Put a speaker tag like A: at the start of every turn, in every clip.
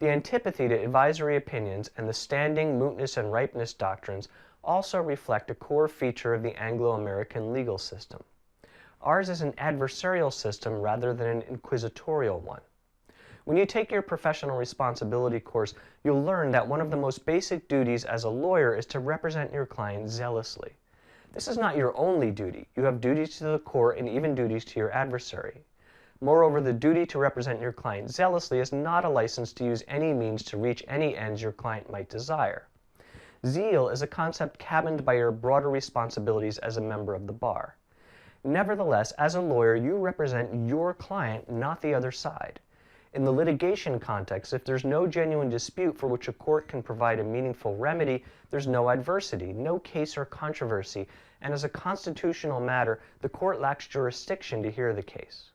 A: The antipathy to advisory opinions and the standing, mootness, and ripeness doctrines also reflect a core feature of the Anglo-American legal system. Ours is an adversarial system rather than an inquisitorial one. When you take your professional responsibility course, you'll learn that one of the most basic duties as a lawyer is to represent your client zealously. This is not your only duty. You have duties to the court and even duties to your adversary. Moreover, the duty to represent your client zealously is not a license to use any means to reach any ends your client might desire. Zeal is a concept cabined by your broader responsibilities as a member of the bar. Nevertheless, as a lawyer, you represent your client, not the other side. In the litigation context, if there's no genuine dispute for which a court can provide a meaningful remedy, there's no adversity, no case or controversy, and as a constitutional matter, the court lacks jurisdiction to hear the case.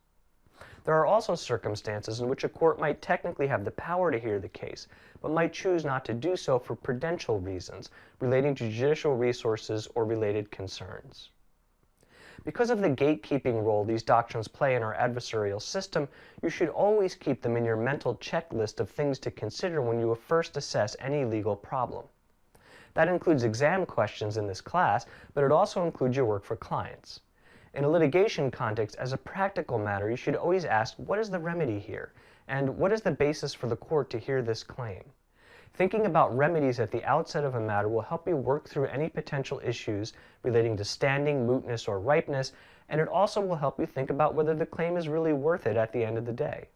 A: There are also circumstances in which a court might technically have the power to hear the case, but might choose not to do so for prudential reasons relating to judicial resources or related concerns. Because of the gatekeeping role these doctrines play in our adversarial system, you should always keep them in your mental checklist of things to consider when you first assess any legal problem. That includes exam questions in this class, but it also includes your work for clients. In a litigation context, as a practical matter, you should always ask, what is the remedy here? And what is the basis for the court to hear this claim? Thinking about remedies at the outset of a matter will help you work through any potential issues relating to standing, mootness, or ripeness, and it also will help you think about whether the claim is really worth it at the end of the day.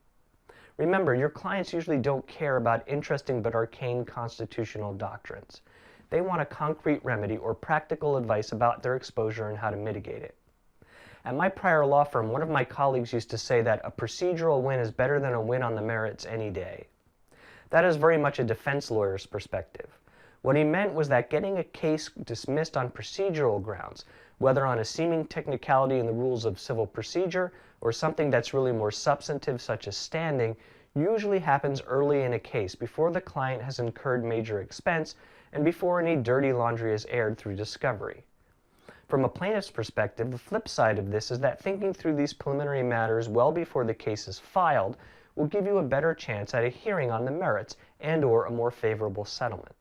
A: Remember, your clients usually don't care about interesting but arcane constitutional doctrines. They want a concrete remedy or practical advice about their exposure and how to mitigate it. At my prior law firm, one of my colleagues used to say that a procedural win is better than a win on the merits any day. That is very much a defense lawyer's perspective. What he meant was that getting a case dismissed on procedural grounds, whether on a seeming technicality in the rules of civil procedure or something that's really more substantive such as standing, usually happens early in a case before the client has incurred major expense and before any dirty laundry is aired through discovery. From a plaintiff's perspective, the flip side of this is that thinking through these preliminary matters well before the case is filed will give you a better chance at a hearing on the merits and/or a more favorable settlement.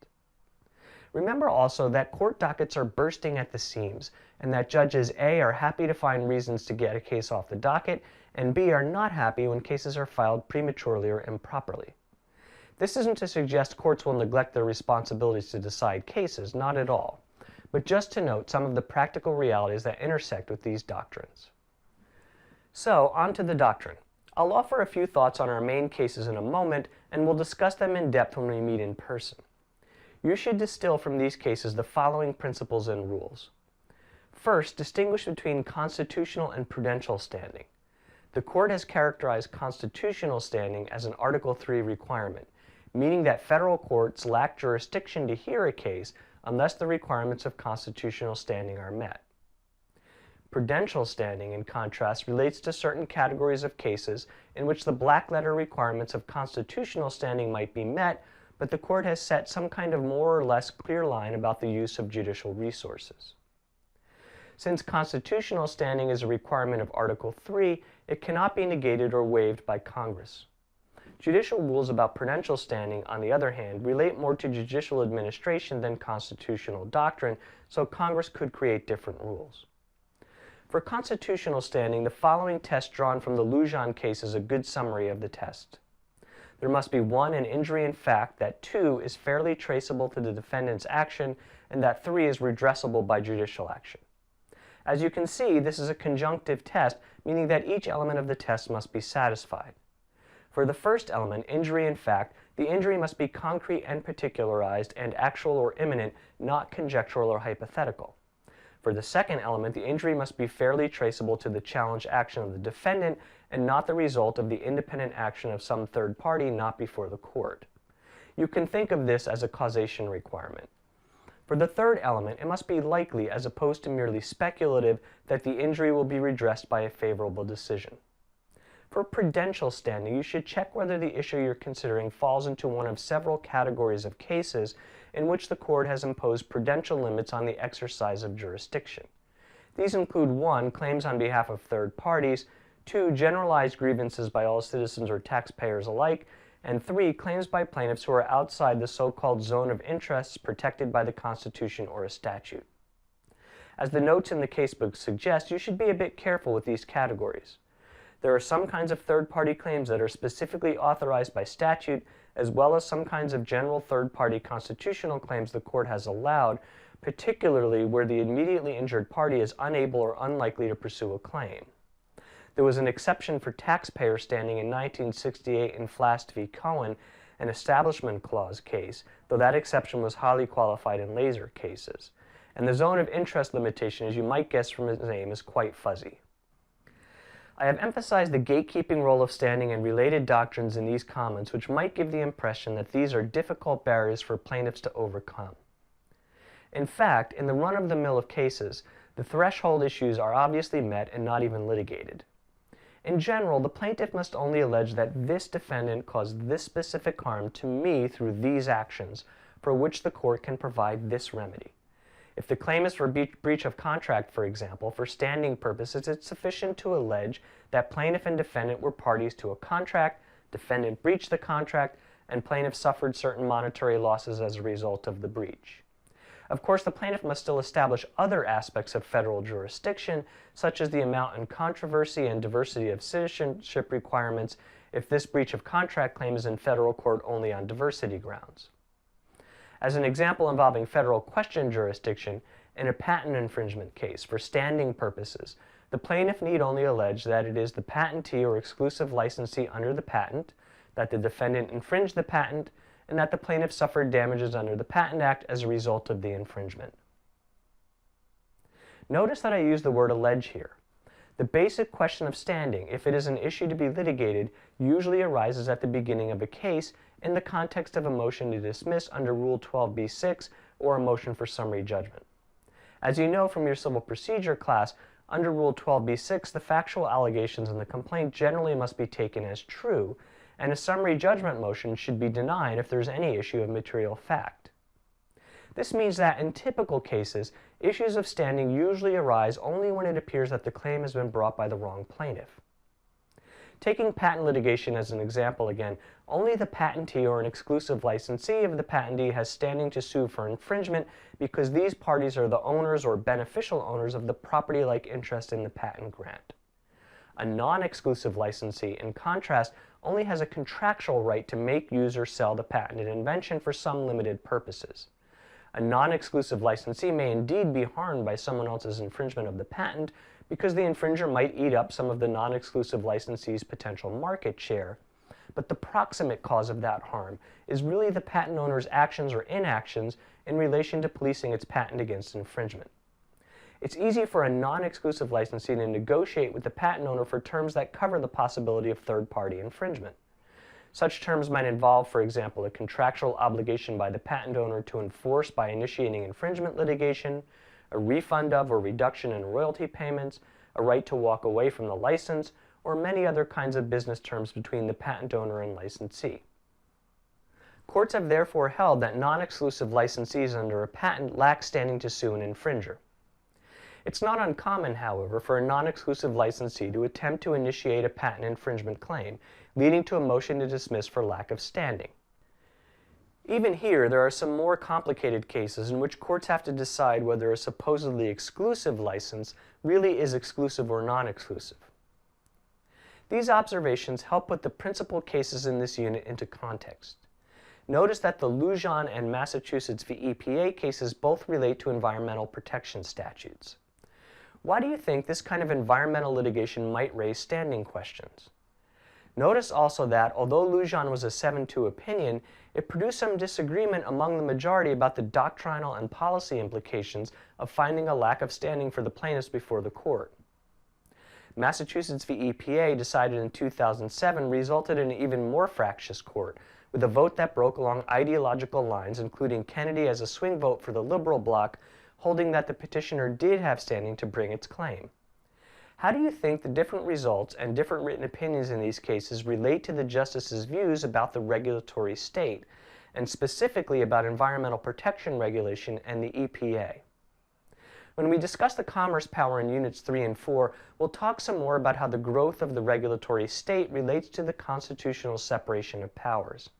A: Remember also that court dockets are bursting at the seams, and that judges A are happy to find reasons to get a case off the docket, and B are not happy when cases are filed prematurely or improperly. This isn't to suggest courts will neglect their responsibilities to decide cases, not at all, but just to note some of the practical realities that intersect with these doctrines. So, on to the doctrine. I'll offer a few thoughts on our main cases in a moment, and we'll discuss them in depth when we meet in person. You should distill from these cases the following principles and rules. First, distinguish between constitutional and prudential standing. The court has characterized constitutional standing as an Article III requirement, meaning that federal courts lack jurisdiction to hear a case unless the requirements of constitutional standing are met. Prudential standing, in contrast, relates to certain categories of cases in which the black-letter requirements of constitutional standing might be met, but the court has set some kind of more or less clear line about the use of judicial resources. Since constitutional standing is a requirement of Article III, it cannot be negated or waived by Congress. Judicial rules about prudential standing, on the other hand, relate more to judicial administration than constitutional doctrine, so Congress could create different rules. For constitutional standing, the following test drawn from the Lujan case is a good summary of the test. There must be 1, an injury in fact, that 2, is fairly traceable to the defendant's action, and that 3 is redressable by judicial action. As you can see, this is a conjunctive test, meaning that each element of the test must be satisfied. For the first element, injury in fact, the injury must be concrete and particularized and actual or imminent, not conjectural or hypothetical. For the second element, the injury must be fairly traceable to the challenge action of the defendant and not the result of the independent action of some third party not before the court. You can think of this as a causation requirement. For the third element, it must be likely, as opposed to merely speculative, that the injury will be redressed by a favorable decision. For prudential standing, you should check whether the issue you're considering falls into one of several categories of cases in which the court has imposed prudential limits on the exercise of jurisdiction. These include 1, claims on behalf of third parties, 2, generalized grievances by all citizens or taxpayers alike, and 3, claims by plaintiffs who are outside the so-called zone of interests protected by the Constitution or a statute. As the notes in the casebook suggest, you should be a bit careful with these categories. There are some kinds of third-party claims that are specifically authorized by statute, as well as some kinds of general third-party constitutional claims the court has allowed, particularly where the immediately injured party is unable or unlikely to pursue a claim. There was an exception for taxpayer standing in 1968 in Flast v. Cohen, an Establishment Clause case, though that exception was highly qualified in laser cases. And the zone of interest limitation, as you might guess from its name, is quite fuzzy. I have emphasized the gatekeeping role of standing and related doctrines in these comments, which might give the impression that these are difficult barriers for plaintiffs to overcome. In fact, in the run-of-the-mill of cases, the threshold issues are obviously met and not even litigated. In general, the plaintiff must only allege that this defendant caused this specific harm to me through these actions, for which the court can provide this remedy. If the claim is for breach of contract, for example, for standing purposes, it's sufficient to allege that plaintiff and defendant were parties to a contract, defendant breached the contract, and plaintiff suffered certain monetary losses as a result of the breach. Of course, the plaintiff must still establish other aspects of federal jurisdiction, such as the amount in controversy and diversity of citizenship requirements, if this breach of contract claim is in federal court only on diversity grounds. As an example involving federal question jurisdiction, in a patent infringement case for standing purposes, the plaintiff need only allege that it is the patentee or exclusive licensee under the patent, that the defendant infringed the patent, and that the plaintiff suffered damages under the Patent Act as a result of the infringement. Notice that I use the word allege here. The basic question of standing, if it is an issue to be litigated, usually arises at the beginning of a case in the context of a motion to dismiss under Rule 12b-6 or a motion for summary judgment. As you know from your civil procedure class, under Rule 12b-6, the factual allegations in the complaint generally must be taken as true, and a summary judgment motion should be denied if there is any issue of material fact. This means that in typical cases, issues of standing usually arise only when it appears that the claim has been brought by the wrong plaintiff. Taking patent litigation as an example again, only the patentee or an exclusive licensee of the patentee has standing to sue for infringement because these parties are the owners or beneficial owners of the property-like interest in the patent grant. A non-exclusive licensee, in contrast, only has a contractual right to make, use, or sell the patented invention for some limited purposes. A non-exclusive licensee may indeed be harmed by someone else's infringement of the patent because the infringer might eat up some of the non-exclusive licensee's potential market share, but the proximate cause of that harm is really the patent owner's actions or inactions in relation to policing its patent against infringement. It's easy for a non-exclusive licensee to negotiate with the patent owner for terms that cover the possibility of third-party infringement. Such terms might involve, for example, a contractual obligation by the patent owner to enforce by initiating infringement litigation, a refund of or reduction in royalty payments, a right to walk away from the license, or many other kinds of business terms between the patent owner and licensee. Courts have therefore held that non-exclusive licensees under a patent lack standing to sue an infringer. It's not uncommon, however, for a non-exclusive licensee to attempt to initiate a patent infringement claim, leading to a motion to dismiss for lack of standing. Even here, there are some more complicated cases in which courts have to decide whether a supposedly exclusive license really is exclusive or non-exclusive. These observations help put the principal cases in this unit into context. Notice that the Lujan and Massachusetts v. EPA cases both relate to environmental protection statutes. Why do you think this kind of environmental litigation might raise standing questions? Notice also that, although Lujan was a 7-2 opinion, it produced some disagreement among the majority about the doctrinal and policy implications of finding a lack of standing for the plaintiffs before the court. Massachusetts v. EPA, decided in 2007, resulted in an even more fractious court, with a vote that broke along ideological lines, including Kennedy as a swing vote for the liberal bloc, holding that the petitioner did have standing to bring its claim. How do you think the different results and different written opinions in these cases relate to the justices' views about the regulatory state, and specifically about environmental protection regulation and the EPA? When we discuss the commerce power in Units 3 and 4, we'll talk some more about how the growth of the regulatory state relates to the constitutional separation of powers.